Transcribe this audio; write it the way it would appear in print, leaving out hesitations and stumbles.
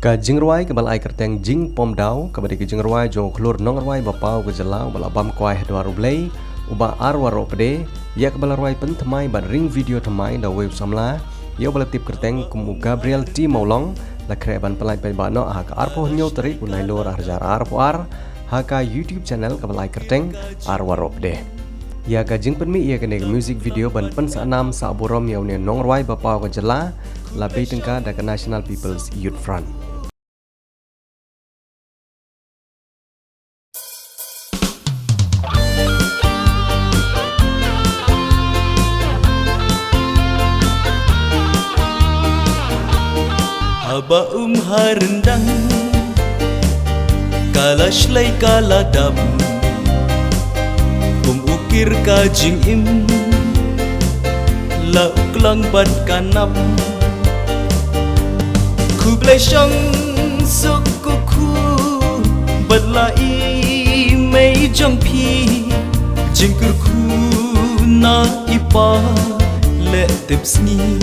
Ka jingruai ke balai kerteng jing pom dau ka badi ke jingruai jong klur nong ruai bapau ke jelau balabam kuai dua rublei uba arwaro pede ya ke balarwai pen temai ban ring video temai da web samla yo balatip kerteng kumu Gabriel T Maulong la kreban pelai pe bano ha ka arpo nyo teri unai lor arjar arpo ar ha ka YouTube channel ke balai kerteng arwaro pede ya ka jing penmi ya kene music video ban pen sa enam sa borom ya ne nong ruai bapau ke jela la be tengka da ke National People's Youth Front. Aba harendang kala shlai kala dam ukir kajing im la uklang bat kanam ku bleshang suku ku badlai mei jong pi jingkur ku na ipa le tipsni